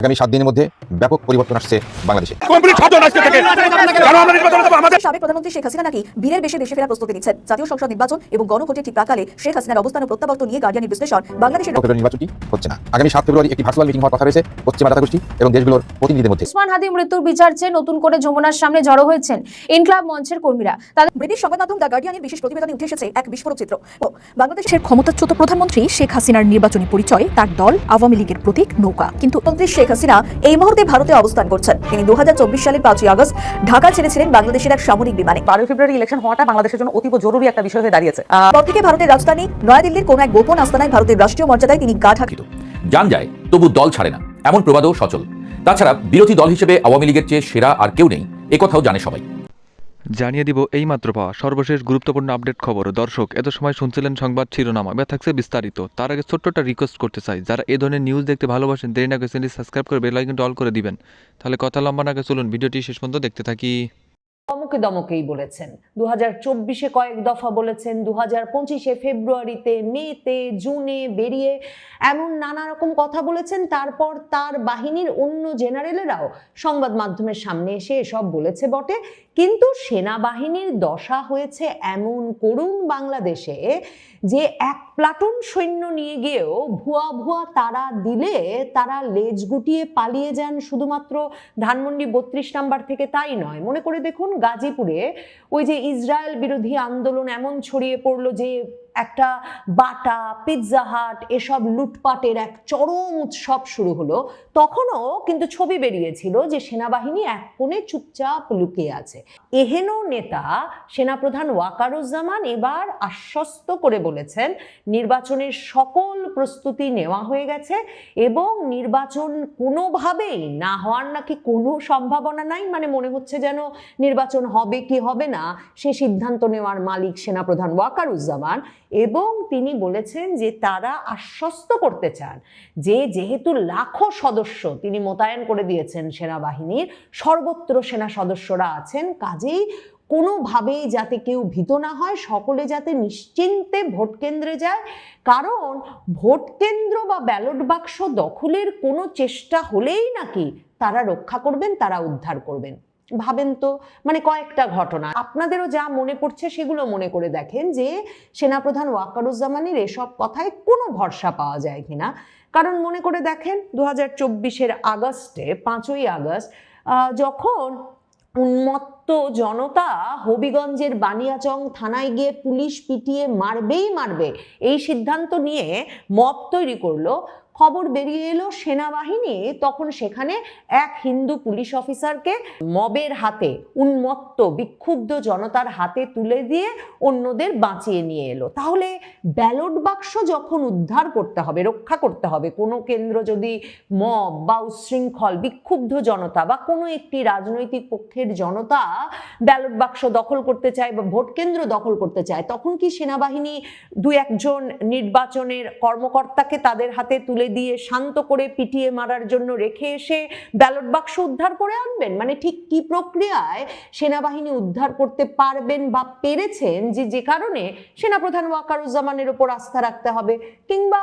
আগামী 7 দিনের মধ্যে ব্যাপক পরিবর্তন আসছে বাংলাদেশে। সাবেক প্রধানমন্ত্রী শেখ হাসিনা নাকি বীরের বেশে দেশে ফেরার প্রস্তুতি নিচ্ছেন। জাতীয় সংসদ নির্বাচন এবং গণভোটের ঠিক প্রাকালে শেখ হাসিনার অবস্থান ও প্রত্যাবর্তন নিয়ে গার্ডিয়ানের বিশ্লেষণ বাংলাদেশের নির্বাচনটি হচ্ছে না। আগামী 7 ফেব্রুয়ারি একটি ভার্চুয়াল মিটিং হওয়ার কথা রয়েছে পশ্চিমা নেতাগোষ্ঠী এবং দেশগুলোর প্রতিনিধিদের মধ্যে। ওসমান হাদির মৃত্যুর বিচার চেয়ে নতুন করে যমুনার সামনে জড়ো হয়েছেন ইনকলাব মঞ্চের কর্মীরা। তাদের ব্রিটিশ সংবাদ মাধ্যম দ্য গার্ডিয়ানের বিশেষ প্রতিবেদনে উঠে এসেছে এক বিস্ফোরক চিত্র। বাংলাদেশের ক্ষমতাচ্যুত প্রধানমন্ত্রী শেখ হাসিনার নির্বাচনী পরিচয় তার দল আওয়ামী লীগের প্রতীক নৌকা। কিন্তু মন্ত্রী শেখ হাসিনা এই মুহূর্তে ভারতে অবস্থান করছেন। তিনি 2024 সালের 5ই আগস্ট ঢাকা ছেড়েছিলেন বাংলাদেশের এক সামরিক বিমানে। 12 ফেব্রুয়ারি ইলেকশন হওয়াটা বাংলাদেশের জন্য অতীব জরুরি একটা বিষয় হয়ে দাঁড়িয়েছে। পর থেকে ভারতের রাজধানী নয়াদিল্লির কোন এক গোপন আস্তানায় ভারতের রাষ্ট্রীয় মর্যাদায় তিনি গা ঢাকিত। জান যায় তবু দল ছাড়ে না, এমন প্রবাদও সচল। তাছাড়া বিরোধী দল হিসেবে আওয়ামী লীগের চেয়ে সেরা আর কেউ নেই, একথাও জানে সবাই। জানিয়ে দিব এই মাত্র পাওয়া সর্বশেষ গুরুত্বপূর্ণ আপডেট খবর। দর্শক, এত সময় শুনছিলেন সংবাদ শিরোনাম, এবার থাকছে বিস্তারিত। তার আগে ছোট্ট একটা রিকোয়েস্ট করতে চাই, যারা এই ধরনের নিউজ দেখতে ভালোবাসেন দেরি না করে চ্যানেলটি সাবস্ক্রাইব করে বেল আইকনটা অল করে দিবেন। তাহলে কথা লম্বা না করে চলুন ভিডিওটি শেষ পর্যন্ত দেখতে থাকি। দমকে দমকেই বলেছেন, 2024-এ কয়েক দফা বলেছেন, 2025-এ ফেব্রুয়ারিতে, মেতে, জুনে বেরিয়ে এমন নানা রকম কথা বলেছেন। তারপর তার বাহিনীর অন্য জেনারেলেরাও সংবাদ মাধ্যমের সামনে এসে এসব বলেছে বটে, কিন্তু সেনাবাহিনীর দশা হয়েছে এমন করুণ বাংলাদেশে যে এক প্লাটুন সৈন্য নিয়ে গিয়েও ভুয়া ভুয়া তারা দিলে তারা লেজ গুটিয়ে পালিয়ে যান শুধুমাত্র ধানমন্ডি 32 নাম্বার থেকে। তাই নয়, মনে করে দেখুন গাজীপুরে ওই যে ইসরায়েল বিরোধী আন্দোলন এমন ছড়িয়ে পড়লো যে একটা বাটা, পিৎজা হাট এসব লুটপাটের এক চরম উৎসব শুরু হলো। তখনও কিন্তু ছবি বেরিয়েছিল যে সেনাবাহিনী এক কোণে চুপচাপ লুকিয়ে আছে। এহেন নেতা সেনাপ্রধান ওয়াকারুজ্জামান এবার আশ্বস্ত করে বলেছেন নির্বাচনের সকল প্রস্তুতি নেওয়া হয়ে গেছে এবং নির্বাচন কোনোভাবেই না হওয়ার নাকি কোনো সম্ভাবনা নাই। মানে মনে হচ্ছে যেন নির্বাচন হবে কি হবে না সে সিদ্ধান্ত নেওয়ার মালিক সেনাপ্রধান ওয়াকারুজ্জামান। এবং তিনি বলেছেন যে তারা আশ্বস্ত করতে চান যে যেহেতু লাখো সদস্য তিনি মোতায়েন করে দিয়েছেন সেনাবাহিনীর, সর্বত্র সেনা সদস্যরা আছেন, কাজেই কোনোভাবেই যাতে কেউ ভীত না হয়, সকলে যাতে নিশ্চিন্তে ভোট কেন্দ্রে যায়। কারণ ভোট কেন্দ্র বা ব্যালট বাক্স দখলের কোনো চেষ্টা হলেই নাকি তারা রক্ষা করবেন, তারা উদ্ধার করবেন। ভাবেন তো, মানে কয়েকটা ঘটনা আপনাদেরও যা মনে পড়ছে সেগুলো মনে করে দেখেন যে সেনাপ্রধান ওয়াকারুজ্জামানের এসব কথায় কোনো ভরসা পাওয়া যায় কিনা। কারণ মনে করে দেখেন 2024-এর আগস্টে, 5ই আগস্ট, যখন উন্মত্ত জনতা হবিগঞ্জের বানিয়াচং থানায় গিয়ে পুলিশ পিটিয়ে মারবেই মারবে এই সিদ্ধান্ত নিয়ে মব তৈরি করলো, খবর বেরিয়ে এলো সেনাবাহিনী তখন সেখানে এক হিন্দু পুলিশ অফিসারকে মবের হাতে, উন্মত্ত বিক্ষুব্ধ জনতার হাতে তুলে দিয়ে অন্যদের বাঁচিয়ে নিয়ে এলো। তাহলে ব্যালট বাক্স যখন উদ্ধার করতে হবে, রক্ষা করতে হবে, কোনো কেন্দ্র যদি মব বা উচ্ছৃঙ্খল বিক্ষুব্ধ জনতা বা কোনো একটি রাজনৈতিক পক্ষের জনতা ব্যালট বাক্স দখল করতে চায় বা ভোট কেন্দ্র দখল করতে চায়, তখন কি সেনাবাহিনী দু একজন নির্বাচনের কর্মকর্তাকে তাদের হাতে তুলে দিয়ে শান্ত করে পিটিয়ে মারার জন্য রেখে এসে ব্যালট বাক্স উদ্ধার করে আনবেন? মানে ঠিক কি প্রক্রিয়ায় সেনাবাহিনী উদ্ধার করতে পারবেন বা পেরেছেন যে কারণে সেনাপ্রধান ওয়াকারুজ্জামানের উপর আস্থা রাখতে হবে? কিংবা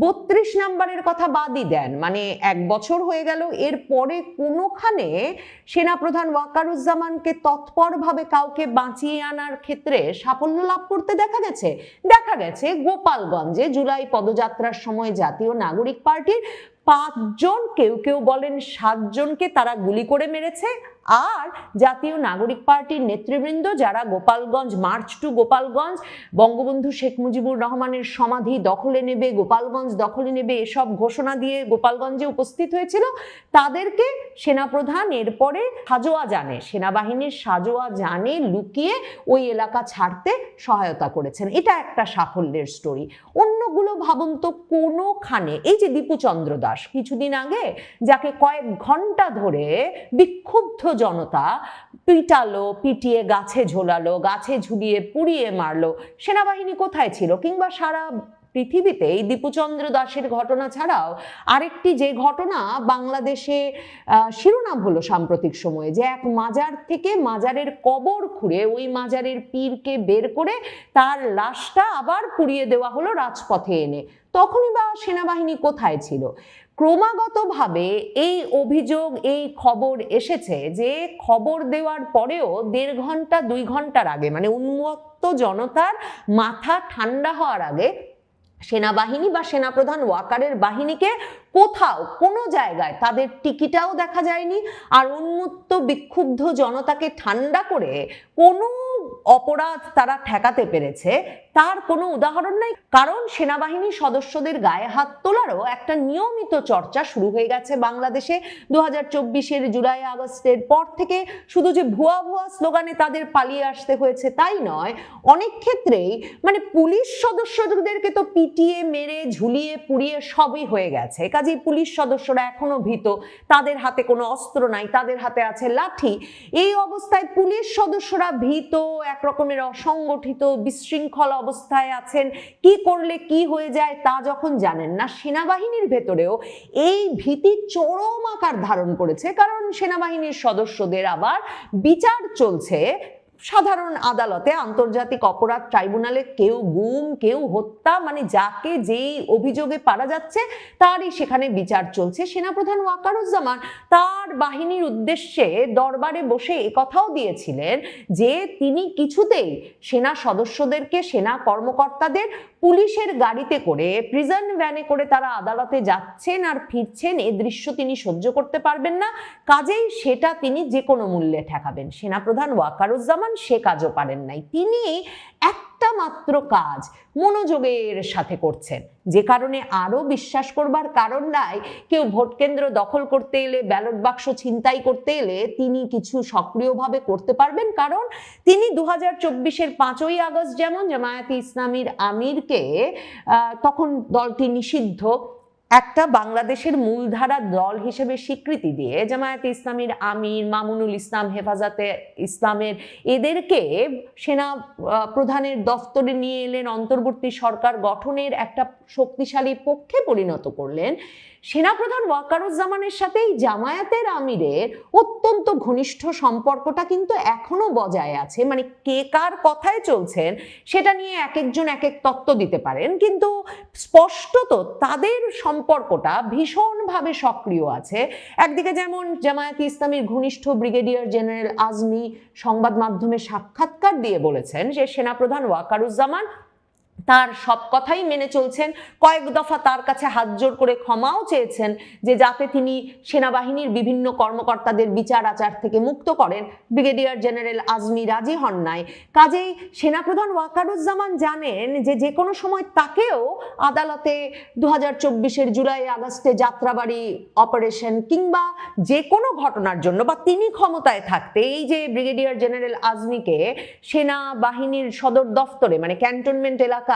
32 নাম্বারের কথা বাদই দেন, মানে 1 বছর হয়ে গেল, এরপরে কোনোখানে সেনাপ্রধান ওয়াকারুজ্জামানকে তৎপরভাবে কাউকে বাঁচিয়ে আনার ক্ষেত্রে সাফল্য লাভ করতে দেখা গেছে গোপালগঞ্জে জুলাই পদযাত্রার সময় জাতীয় নাগরিক পার্টির 5 জন, কেউ বলেন 7 জনকে তারা গুলি করে মেরেছে। আর জাতীয় নাগরিক পার্টির নেতৃবৃন্দ যারা গোপালগঞ্জ মার্চ টু গোপালগঞ্জ, বঙ্গবন্ধু শেখ মুজিবুর রহমানের সমাধি দখলে নেবে, গোপালগঞ্জ দখলে নেবে এসব ঘোষণা দিয়ে গোপালগঞ্জে উপস্থিত হয়েছিল, তাদেরকে সেনাপ্রধান এরপরে সেনাবাহিনীর সাজোয়া জানে লুকিয়ে ওই এলাকা ছাড়তে সহায়তা করেছেন। এটা একটা সাফল্যের স্টোরি। অন্যগুলো ভাবুন তো, কোনোখানে এই যে দীপুচন্দ্র দাস কিছুদিন আগে, যাকে কয়েক ঘন্টা ধরে বিক্ষুব্ধ জনতা পিটালো, পিটিয়ে গাছে ঝোলালো, গাছে ঝুলিয়ে পুড়িয়ে মারলো, সেনাবাহিনী কোথায় ছিল? কিংবা সারা পৃথিবীতে এই দীপুচন্দ্র দাসের ঘটনা ছাড়াও আরেকটি যে ঘটনা বাংলাদেশে শিরোনাম হলো সাম্প্রতিক সময়ে, যে এক মাজার থেকে মাজারের কবর খুঁড়ে ওই মাজারের পীরকে বের করে তার লাশটা আবার পুড়িয়ে দেওয়া হলো রাজপথে এনে। তখনই বা সেনাবাহিনী কোথায় ছিল? ক্রমাগতভাবে এই অভিযোগ, এই খবর এসেছে যে খবর দেওয়ার পরেও 1.5 ঘন্টা 2 ঘন্টার আগে, মানে উন্মত্ত জনতার মাথা ঠান্ডা হওয়ার আগে, সেনাবাহিনী বা সেনাপ্রধান ওয়াকারের বাহিনীকে কোথাও কোনো জায়গায় তাদের টিকিটাও দেখা যায়নি। আর উন্মত্ত বিক্ষুব্ধ জনতাকে ঠান্ডা করে কোনো অপরাধ তারা ঠেকাতে পেরেছে তার কোনো উদাহরণ নাই। কারণ সেনাবাহিনী সদস্যদের গায়ে হাত তোলারও একটা নিয়মিত চর্চা শুরু হয়ে গেছে বাংলাদেশে 2024-এর জুলাই আগস্টের পর থেকে। শুধু যে ভুয়া ভুয়া স্লোগানে তাদের পালিয়ে আসতে হয়েছে তাই নয়, অনেক ক্ষেত্রেই মানে পুলিশ সদস্যদেরকে তো পিটিয়ে, মেরে, ঝুলিয়ে, পুড়িয়ে সবই হয়ে গেছে। কাজেই পুলিশ সদস্যরা এখনো ভীত, তাদের হাতে কোনো অস্ত্র নাই, তাদের হাতে আছে লাঠি। এই অবস্থায় পুলিশ সদস্যরা ভীত, একরকমের অসংগঠিত, বিশৃঙ্খল অবস্থায় আছেন। কি করলে কি হয়ে যায় তা যখন জানেন না, সেনাবাহিনীর ভেতরেও এই ভীতি চরম আকার ধারণ করেছে। কারণ সেনাবাহিনীর সদস্যদের আবার বিচার চলছে সাধারণ আদালতে, আন্তর্জাতিক অপরাধ ট্রাইব্যুনালে। কেউ গুম, কেউ হত্যা, মানে যাকে যেই অভিযোগে পারা যাচ্ছে তারই সেখানে বিচার চলছে। সেনাপ্রধান ওয়াকারুজ্জামান তার বাহিনীর উদ্দেশ্যে দরবারে বসে একথাও দিয়েছিলেন যে তিনি কিছুতেই সেনা সদস্যদেরকে, সেনা কর্মকর্তাদের পুলিশের গাড়িতে করে, প্রিজন ভ্যানে করে তারা আদালতে যাচ্ছেন আর ফিরছেন, এ দৃশ্য তিনি সহ্য করতে পারবেন না। কাজেই সেটা তিনি যে কোনো মূল্যে ঠেকাবেন। সেনাপ্রধান ওয়াকারুজ্জামান সে কাজও পারেন নাই। তিনি একটা মাত্র কাজ মনোযোগের সাথে করছেন, যে কারণে আরো বিশ্বাস করবার কারণ নাই কেউ ভোট কেন্দ্র দখল করতে এলে, ব্যালট বাক্স ছিনতাই করতে এলে তিনি কিছু সক্রিয়ভাবে করতে পারবেন। কারণ তিনি 2024-এর 5ই আগস্ট যেমন জামায়াতে ইসলামীর আমিরকে, তখন দলটি নিষিদ্ধ, একটা বাংলাদেশের মূলধারা দল হিসেবে স্বীকৃতি দিয়ে জামায়াতে ইসলামীর আমির, মামুনুল ইসলাম, হেফাজতে ইসলামের এদেরকে সেনা প্রধানের দফতরে নিয়ে এলেন, অন্তর্বর্তী সরকার গঠনের একটা শক্তিশালী পক্ষে পরিণত করলেন। সেনাপ্রধান ওয়াকারুজ্জামানের সাথে এই জামায়াতের আমিরের অত্যন্ত ঘনিষ্ঠ সম্পর্কটা কিন্তু এখনো বজায় আছে। মানে কে কার কথায় চলছেন সেটা নিয়ে এক একজন এক এক তত্ত্ব দিতে পারেন, কিন্তু স্পষ্টত তাদের সম্পর্কটা ভীষণভাবে সক্রিয় আছে। একদিকে যেমন জামায়াতে ইসলামীর ঘনিষ্ঠ ব্রিগেডিয়ার জেনারেল আজমি সংবাদ মাধ্যমে সাক্ষাৎকার দিয়ে বলেছেন যে সেনাপ্রধান ওয়াকারুজ্জামান তার সব কথাই মেনে চলছেন। কয়েক দফা তার কাছে হাত জোর করে ক্ষমাও চেয়েছেন যে যাতে তিনি সেনাবাহিনীর বিভিন্ন কর্মকর্তাদের বিচার আচার থেকে মুক্ত করেন। ব্রিগেডিয়ার জেনারেল আজমি রাজি হন নাই। কাজেই সেনাপ্রধান ওয়াকারুজ্জামান জানেন যে যে কোনো সময় তাকেও আদালতে 2024-এর জুলাই আগস্টে যাত্রাবাড়ি অপারেশন কিংবা যে কোনো ঘটনার জন্য, বা তিনি ক্ষমতায় থাকতে এই যে ব্রিগেডিয়ার জেনারেল আজমিকে সেনাবাহিনীর সদর দফতরে মানে ক্যান্টনমেন্ট এলাকা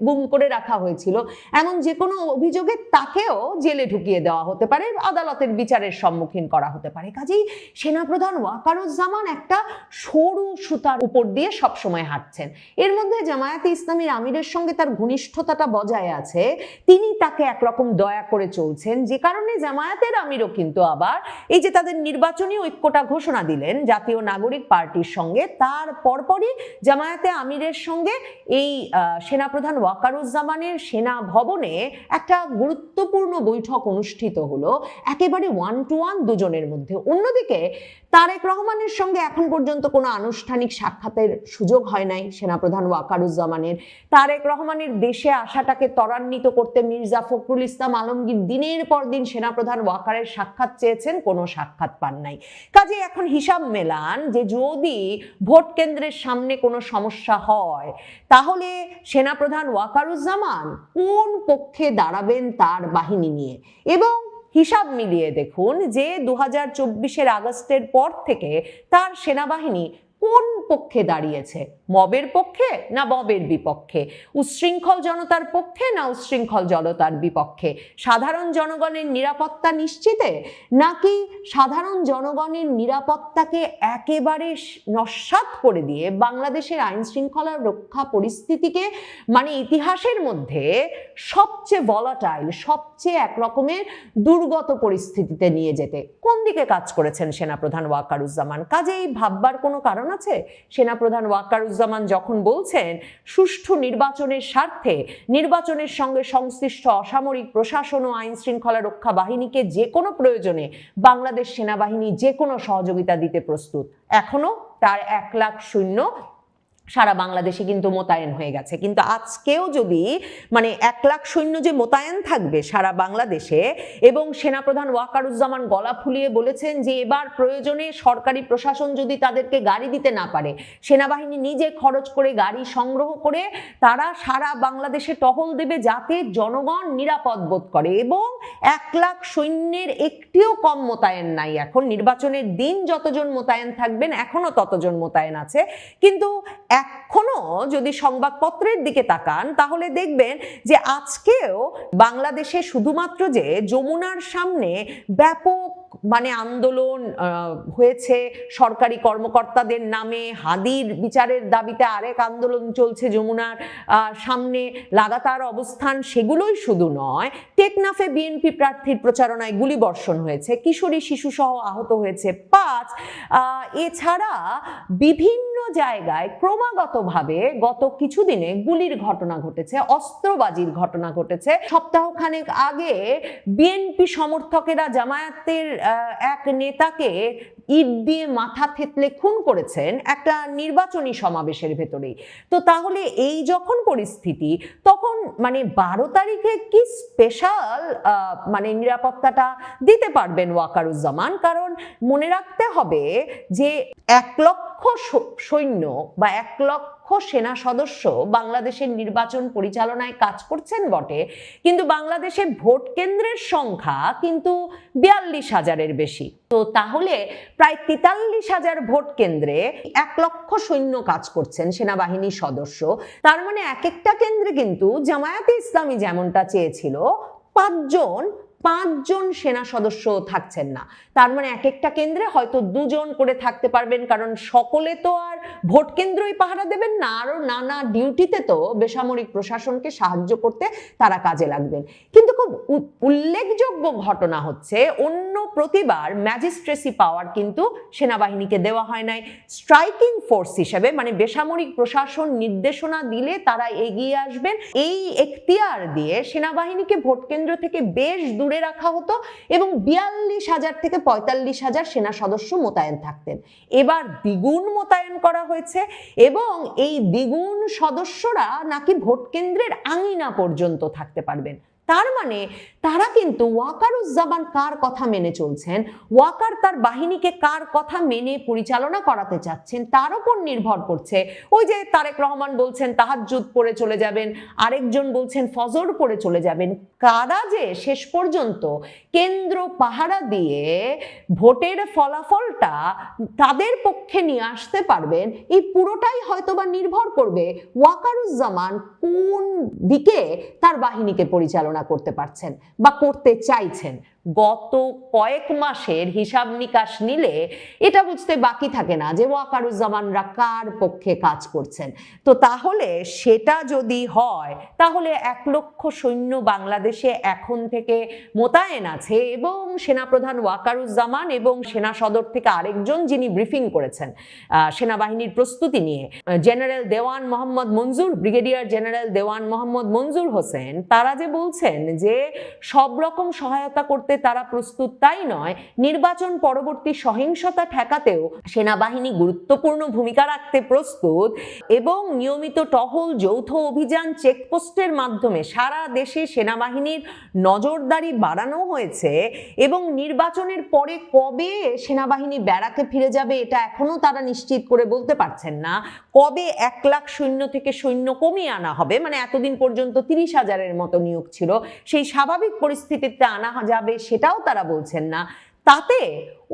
গুম করে রাখা হয়েছিল, এমন যে কোনো অভিযোগে তাকেও জেলে ঢুকিয়ে দেওয়া হতে পারে, আদালতের বিচারের সম্মুখীন করা হতে পারে। কাজেই সেনাপ্রধান ওয়াকারুজ্জামান একটা সরু সুতার উপর দিয়ে সবসময় হাঁটছেন। এর মধ্যে জামায়াতে ইসলামীর আমিরের সঙ্গে তার ঘনিষ্ঠতাটা বজায় আছে, তিনি তাকে একরকম দয়া করে চলছেন, যে কারণে জামায়াতের আমিরও কিন্তু আবার এই যে তাদের নির্বাচনী ঐক্যটা ঘোষণা দিলেন জাতীয় নাগরিক পার্টির সঙ্গে, তার পরপরই জামায়াতে আমিরের সঙ্গে এই সেনাপ্রধান ওয়াকারুজ্জামানের সেনা ভবনে একটা গুরুত্বপূর্ণ বৈঠক অনুষ্ঠিত হলো, একেবারে 1 to 1 দুজনের মধ্যে। অন্যদিকে তারেক রহমানের সঙ্গে এখন পর্যন্ত কোনো আনুষ্ঠানিক সাক্ষাতের সুযোগ হয় নাই সেনাপ্রধান ওয়াকারুজ্জামানের। তারেক রহমানের দেশে আসাটাকে ত্বরান্বিত করতে মির্জা ফখরুল ইসলাম আলমগীর দিনের পর দিন সেনাপ্রধান ওয়াকারের সাক্ষাৎ চেয়েছেন, কোনো সাক্ষাৎ পান নাই। কাজে এখন হিসাব মেলান যে যদি ভোট কেন্দ্রের সামনে কোনো সমস্যা হয় তাহলে সেনাপ্রধান ওয়াকারুজ্জামান কোন পক্ষে দাঁড়াবেন তার বাহিনী নিয়ে। এবং হিসাব মিলিয়ে দেখুন যে 2024-এর আগস্টের পর থেকে তার সেনাবাহিনী কোন পক্ষে দাঁড়িয়েছে, মবের পক্ষে না মবের বিপক্ষে, উচ্ছৃঙ্খল জনতার পক্ষে না উচ্ছৃঙ্খল জনতার বিপক্ষে, সাধারণ জনগণের নিরাপত্তা নিশ্চিতে নাকি সাধারণ জনগণের নিরাপত্তাকে একেবারে নস্যাৎ করে দিয়ে বাংলাদেশের আইন শৃঙ্খলা রক্ষা পরিস্থিতিকে মানে ইতিহাসের মধ্যে সবচেয়ে ভলাটাইল, সবচেয়ে একরকমের দুর্গত পরিস্থিতিতে নিয়ে যেতে কোন দিকে কাজ করেছেন সেনাপ্রধান ওয়াকারুজ্জামান? কাজেই ভাববার কোনো কারণ আছে? সেনাপ্রধান ওয়াকারুজ্জামান যখন বলছেন সুষ্ঠু নির্বাচনের স্বার্থে নির্বাচনের সঙ্গে সংশ্লিষ্ট অসামরিক প্রশাসন ও আইন শৃঙ্খলা রক্ষা বাহিনীকে যে কোনো প্রয়োজনে বাংলাদেশ সেনাবাহিনী যে কোনো সহযোগিতা দিতে প্রস্তুত, এখনো তার 1 লাখ সৈন্য সারা বাংলাদেশে কিন্তু মোতায়েন হয়ে গেছে। কিন্তু আজকেও যদি 1 লাখ সৈন্য যে মোতায়েন থাকবে সারা বাংলাদেশে, এবং সেনাপ্রধান ওয়াকারুজ্জামান গলা ফুলিয়ে বলেছেন যে এবার প্রয়োজনে সরকারি প্রশাসন যদি তাদেরকে গাড়ি দিতে না পারে, সেনাবাহিনী নিজে খরচ করে গাড়ি সংগ্রহ করে তারা সারা বাংলাদেশে টহল দেবে যাতে জনগণ নিরাপদ বোধ করে। এবং 1 লাখ সৈন্যের একটিও কম মোতায়েন নাই। এখন নির্বাচনের দিন যতজন মোতায়েন থাকবেন এখনো ততজন মোতায়েন আছে। কিন্তু এখনো যদি সংবাদপত্রের দিকে তাকান তাহলে দেখবেন যে আজকেও বাংলাদেশে শুধুমাত্র যে যমুনার সামনে ব্যাপক আন্দোলন হয়েছে সরকারি কর্মকর্তাদের নামে, হাদির বিচারের দাবিতে আরেক আন্দোলন চলছে যমুনার সামনে লাগাতার অবস্থান, সেগুলোই শুধু নয়, টেকনাফে বিএনপি প্রার্থীর প্রচারণায় গুলিবর্ষণ হয়েছে, কিশোরী শিশুসহ আহত হয়েছে 5। এছাড়া বিভিন্ন জায়গায় ক্রমাগতভাবে গত কিছুদিনে গুলির ঘটনা ঘটেছে, অস্ত্রবাজির ঘটনা ঘটেছে। সপ্তাহখানেক আগে বিএনপি সমর্থকেরা জামায়াতের এক নেতাকে ইট দিয়ে মাথা থেতলে খুন করেছেন একটা নির্বাচনী সমাবেশের ভেতরেই। তো তাহলে এই যখন পরিস্থিতি, তখন 12 তারিখে কি স্পেশাল নিরাপত্তাটা দিতে পারবেন ওয়াকারুজ্জামান? কারণ মনে রাখতে হবে যে 1 লক্ষ সৈন্য বা 1 লক্ষ সেনা সদস্য বাংলাদেশের নির্বাচন পরিচালনায় কাজ করছেন বটে, কিন্তু বাংলাদেশের ভোট কেন্দ্রের সংখ্যা কিন্তু 42,000-এর বেশি। তো তাহলে প্রায় 43,000 ভোট কেন্দ্রে 1 লক্ষ সৈন্য কাজ করছেন সেনাবাহিনীর সদস্য। তার এক একটা কেন্দ্রে কিন্তু জামায়াতে ইসলামী যেমনটা চেয়েছিল 5 জন সেনা সদস্য থাকছেন না। তার এক একটা কেন্দ্রে হয়তো 2 জন করে থাকতে পারবেন, কারণ সকলে তো আর ভোট কেন্দ্রই পাহারা দেবেন না, আরো নানা ডিউটিতে তো বেসামরিক প্রশাসনকে সাহায্য করতে তারা কাজে লাগবেন। কিন্তু খুব উল্লেখযোগ্য ঘটনা হচ্ছে অন্য প্রতিবার ম্যাজিস্ট্রেসি পাওয়ার কিন্তু সেনাবাহিনীকে দেওয়া হয় নাই। স্ট্রাইকিং ফোর্স হিসেবে বেসামরিক প্রশাসন নির্দেশনা দিলে তারা এগিয়ে আসবেন, এই এখতিয়ার দিয়ে সেনাবাহিনীকে ভোট কেন্দ্র থেকে বেশ দূরে রাখা হতো এবং 42,000 থেকে 45,000 সেনা সদস্য মোতায়েন থাকতেন। এবার দ্বিগুণ মোতায়েন করা হয়েছে এবং এই দ্বিগুণ সদস্যরা নাকি ভোট কেন্দ্রের আঙিনা পর্যন্ত থাকতে পারবেন। তার তারা কিন্তু ওয়াকারুজ্জামান কার কথা মেনে চলছেন, ওয়াকার তার বাহিনীকে কার কথা মেনে পরিচালনা করাতে চাচ্ছেন তার উপর নির্ভর করছে। ওই যে তারেক রহমান বলছেন তাহাজ্জুদ পড়ে চলে যাবেন, আরেকজন বলছেন ফজর পড়ে চলে যাবেন। কারা যে শেষ পর্যন্ত কেন্দ্র পাহারা দিয়ে ভোটের ফলাফলটা তাদের পক্ষে নিয়ে আসতে পারবেন, এই পুরোটাই হয়তোবা নির্ভর করবে ওয়াকারুজ্জামান কোন দিকে তার বাহিনীকে পরিচালনা করতে পারছেন বা করতে চাইছেন। গত কয়েক মাসের হিসাব নিকাশ নিলে এটা বুঝতে বাকি থাকে না যে ওয়াকারুজ্জামানরা কার পক্ষে কাজ করছেন। তো তাহলে সেটা যদি হয় তাহলে 1 লক্ষ সৈন্য বাংলাদেশে এখন থেকে মোতায়েন আছে এবং সেনাপ্রধান ওয়াকারুজ্জামান এবং সেনা সদর থেকে আরেকজন যিনি ব্রিফিং করেছেন সেনাবাহিনীর প্রস্তুতি নিয়ে, জেনারেল দেওয়ান মোহাম্মদ মঞ্জুর, ব্রিগেডিয়ার জেনারেল দেওয়ান মোহাম্মদ মঞ্জুর হোসেন, তারা যে বলছেন যে সব রকম সহায়তা করতে তারা প্রস্তুত, তাই নয় নির্বাচন পরবর্তী সহিংসতা ঠেকাতেও সেনাবাহিনী গুরুত্বপূর্ণ ভূমিকা রাখতে প্রস্তুত এবং নিয়মিত টহল, যৌথ অভিযান, চেকপোস্টের মাধ্যমে সারা দেশে সেনাবাহিনীর নজরদারি বাড়ানো হয়েছে এবং নির্বাচনের পরে কবে সেনাবাহিনী ব্যারাকে ফিরে যাবে এটা এখনো তারা নিশ্চিত করে বলতে পারছেন না। কবে 1 লাখ সৈন্য থেকে সৈন্য কমিয়ে আনা হবে, এতদিন পর্যন্ত 30,000-এর মতো নিয়োগ ছিল, সেই স্বাভাবিক পরিস্থিতিতে আনা যাবে সেটাও তারা বলছেন না। তাতে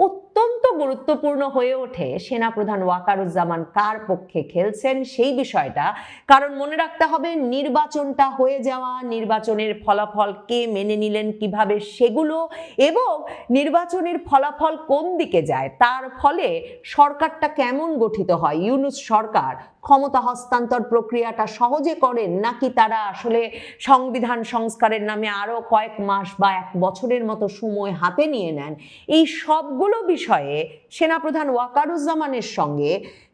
অত্যন্ত গুরুত্বপূর্ণ হয়ে ওঠে সেনাপ্রধান ওয়াকারুজ্জামান কার পক্ষে খেলছেন সেই বিষয়টা। কারণ মনে রাখতে হবে, নির্বাচনটা হয়ে যাওয়া, নির্বাচনের ফলাফল কে মেনে নিলেন কিভাবে সেগুলো, এবং নির্বাচনের ফলাফল কোন দিকে যায় তার ফলে সরকারটা কেমন গঠিত হয়। ইউনূস সরকার ক্ষমতা হস্তান্তর প্রক্রিয়াটা সহজে করেন, নাকি তারা আসলে সংবিধান সংস্কারের নামে আরো কয়েক মাস বা 1 বছরের মতো সময় হাতে নিয়ে নেন। এই সবগুলো বিষয়ে সেনাপ্রধান ওয়াকারুজ্জামানের সঙ্গে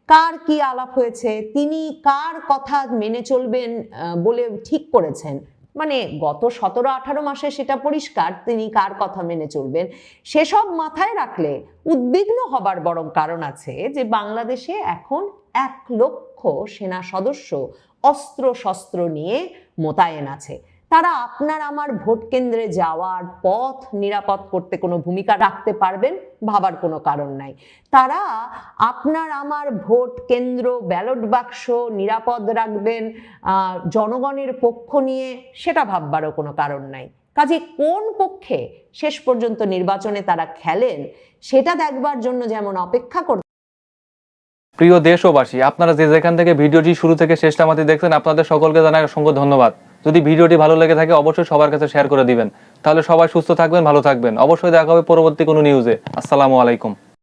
কার কি আলাপ হয়েছে, তিনি কার কথা মেনে চলবেন বলে ঠিক করেছেন, মানে গত 17-18 মাসে সেটা পরিষ্কার তিনি কার কথা মেনে চলবেন, সেসব মাথায় রাখলে উদ্বিগ্ন হবার বরং কারণ আছে যে বাংলাদেশে এখন 1 লক্ষ সেনা সদস্য অস্ত্র শস্ত্র নিয়ে মোতায়েন আছে। তারা আপনার আমার ভোট কেন্দ্রে যাওয়ার পথ নিরাপদ করতে কোনো ভূমিকা রাখতে পারবেন ভাবার কোনো কারণ নাই। তারা আপনার আমার ভোট কেন্দ্র, ব্যালট বাক্স নিরাপদ রাখবেন জনগণের পক্ষ নিয়ে, সেটা ভাববারও কোনো কারণ নাই। কাজে কোন পক্ষে শেষ পর্যন্ত নির্বাচনে তারা খেলেন সেটা দেখবার জন্য যেমন অপেক্ষা করতে। প্রিয় দেশবাসী, আপনারা যে যেখান থেকে ভিডিওটি শুরু থেকে শেষটা মাত্র দেখছেন, আপনাদের সকলকে জানাই অসংখ্য ধন্যবাদ। যদি ভিডিওটি ভালো লেগে থাকে অবশ্যই সবার কাছে শেয়ার করে দিবেন, তাহলে সবাই সুস্থ থাকবেন, ভালো থাকবেন। অবশ্যই দেখা হবে পরবর্তী কোনো নিউজে। আসসালামু আলাইকুম।